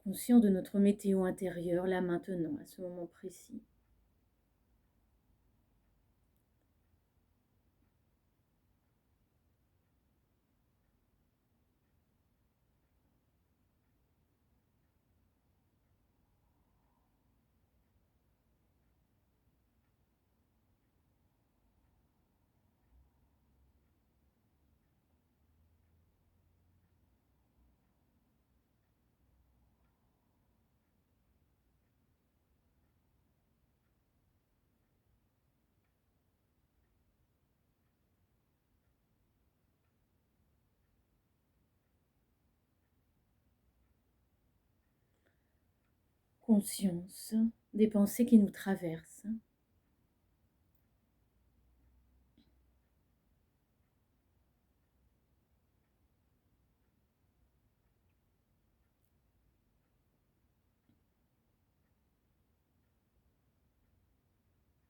Conscient de notre météo intérieure, là maintenant, à ce moment précis. Conscience des pensées qui nous traversent.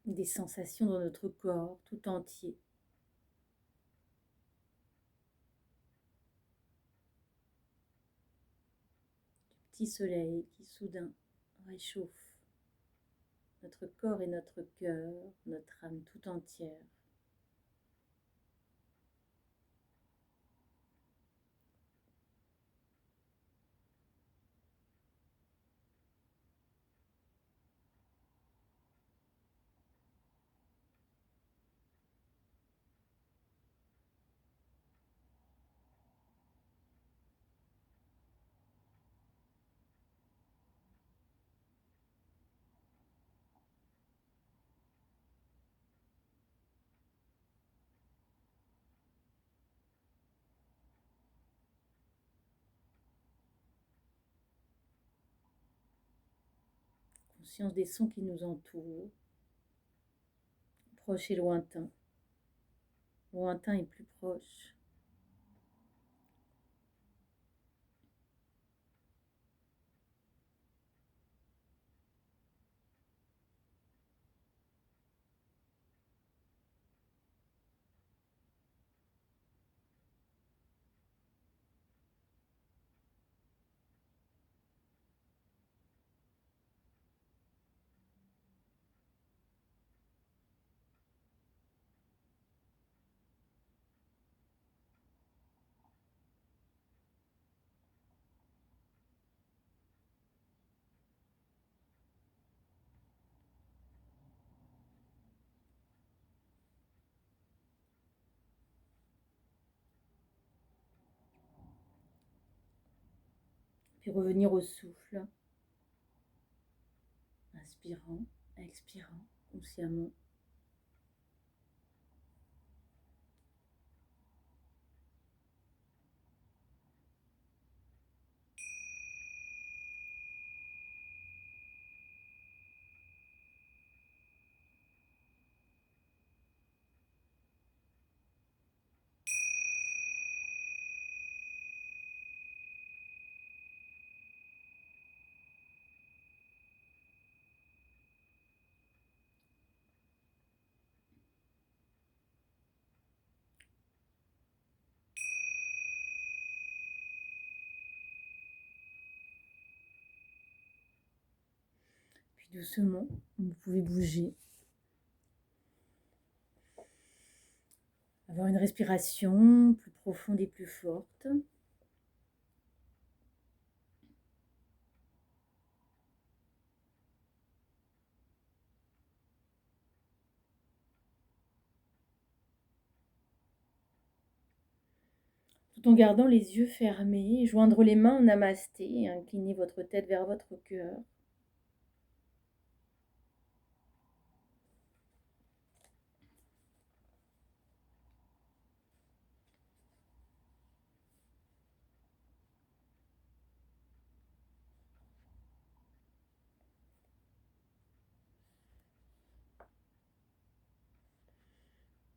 Des sensations dans notre corps tout entier. Du petit soleil qui soudain réchauffe notre corps et notre cœur, notre âme tout entière. Conscience des sons qui nous entourent, proches et lointains, lointains et plus proches. Puis revenir au souffle, inspirant, expirant consciemment. Puis doucement, vous pouvez bouger. Avoir une respiration plus profonde et plus forte. Tout en gardant les yeux fermés, joindre les mains en namasté et incliner votre tête vers votre cœur.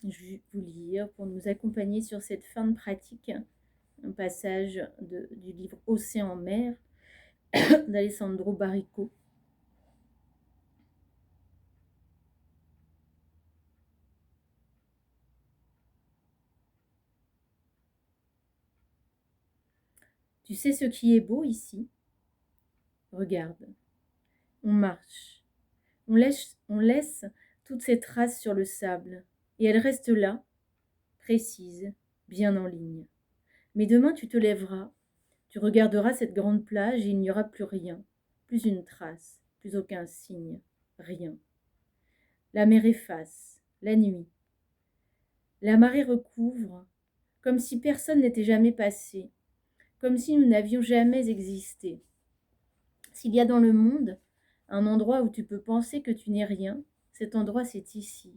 Je vais vous lire pour nous accompagner sur cette fin de pratique un passage du livre Océan en mer d'Alessandro Baricco. Tu sais ce qui est beau ici? Regarde, on marche. On laisse toutes ces traces sur le sable, et elles restent là, précises, bien en ligne. Mais demain tu te lèveras, tu regarderas cette grande plage et il n'y aura plus rien, plus une trace, plus aucun signe, rien. La mer efface, la nuit. La marée recouvre, comme si personne n'était jamais passé, comme si nous n'avions jamais existé. S'il y a dans le monde un endroit où tu peux penser que tu n'es rien, cet endroit c'est ici.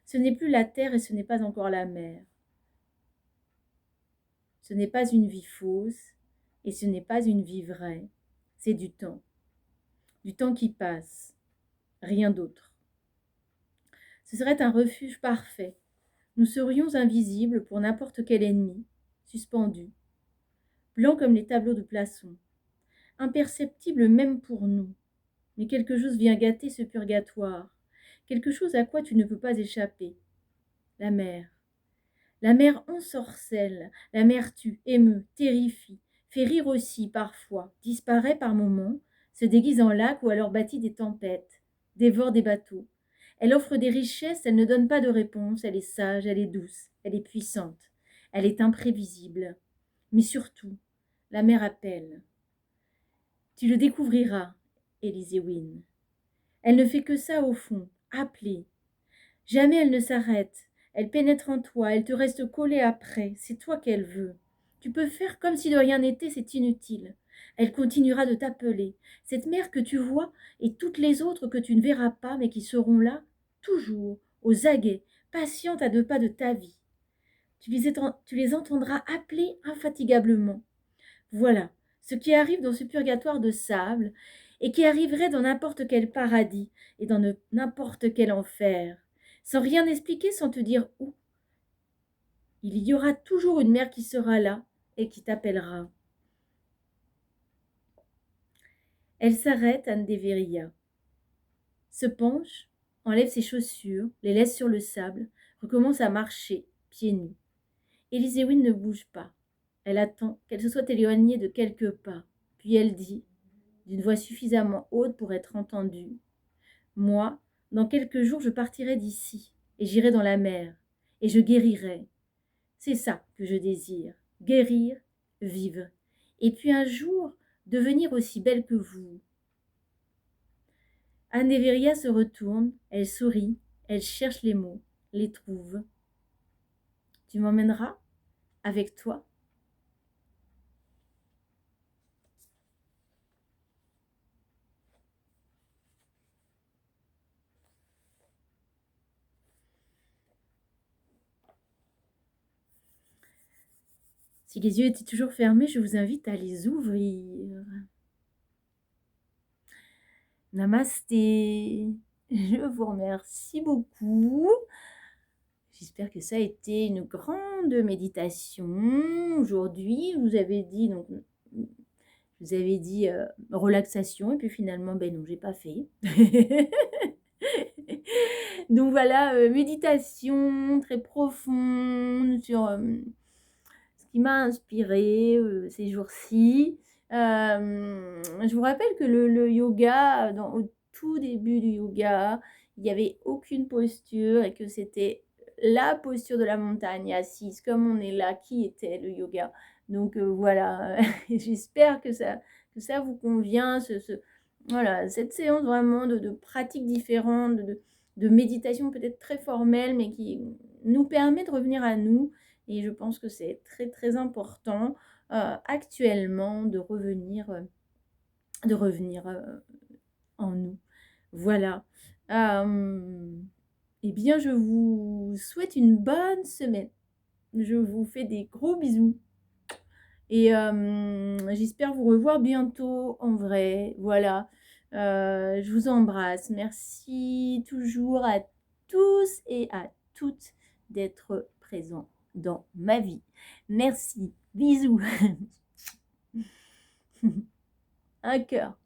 Ce n'est plus la terre et ce n'est pas encore la mer. Ce n'est pas une vie fausse et ce n'est pas une vie vraie. C'est du temps qui passe, rien d'autre. Ce serait un refuge parfait. Nous serions invisibles pour n'importe quel ennemi, suspendus, blancs comme les tableaux de Plaçon, imperceptibles même pour nous. Mais quelque chose vient gâter ce purgatoire, quelque chose à quoi tu ne peux pas échapper. La mer. La mer ensorcelle, la mer tue, émeut, terrifie, fait rire aussi parfois, disparaît par moments, se déguise en lac ou alors bâtit des tempêtes, dévore des bateaux. Elle offre des richesses, elle ne donne pas de réponse, elle est sage, elle est douce, elle est puissante, elle est imprévisible. Mais surtout, la mer appelle. Tu le découvriras, Élisée Wynne. Elle ne fait que ça au fond, appeler. Jamais elle ne s'arrête. Elle pénètre en toi, elle te reste collée après, c'est toi qu'elle veut. Tu peux faire comme si de rien n'était, c'est inutile. Elle continuera de t'appeler. Cette mer que tu vois et toutes les autres que tu ne verras pas mais qui seront là, toujours, aux aguets, patientes à 2 pas de ta vie. Tu les entendras appeler infatigablement. Voilà ce qui arrive dans ce purgatoire de sable et qui arriverait dans n'importe quel paradis et dans n'importe quel enfer, sans rien expliquer, sans te dire où. Il y aura toujours une mère qui sera là et qui t'appellera. Elle s'arrête, Anne Deveria, se penche, enlève ses chaussures, les laisse sur le sable, recommence à marcher, pieds nus. Élisée Wynne ne bouge pas. Elle attend qu'elle se soit éloignée de quelques pas. Puis elle dit, d'une voix suffisamment haute pour être entendue, « Moi, dans quelques jours, je partirai d'ici, et j'irai dans la mer, et je guérirai. C'est ça que je désire, guérir, vivre, et puis un jour, devenir aussi belle que vous. » Anne Deveria se retourne, elle sourit, elle cherche les mots, les trouve. « Tu m'emmèneras avec toi ?» Si les yeux étaient toujours fermés, je vous invite à les ouvrir. Namasté. Je vous remercie beaucoup. J'espère que ça a été une grande méditation. Aujourd'hui, je vous avais dit, relaxation, et puis finalement, ben non, j'ai pas fait. Donc voilà, méditation très profonde sur ce qui m'a inspiré ces jours-ci. Je vous rappelle que le yoga, au tout début du yoga, il n'y avait aucune posture et que c'était la posture de la montagne assise, comme on est là, qui était le yoga. Donc voilà, j'espère que ça vous convient, voilà, cette séance vraiment de pratiques différentes, de méditation peut-être très formelle, mais qui nous permet de revenir à nous. Et je pense que c'est très très important actuellement de revenir en nous. Voilà. Eh bien, je vous souhaite une bonne semaine. Je vous fais des gros bisous. Et j'espère vous revoir bientôt en vrai. Voilà. Je vous embrasse. Merci toujours à tous et à toutes d'être présents dans ma vie. Merci. Bisous. Un cœur.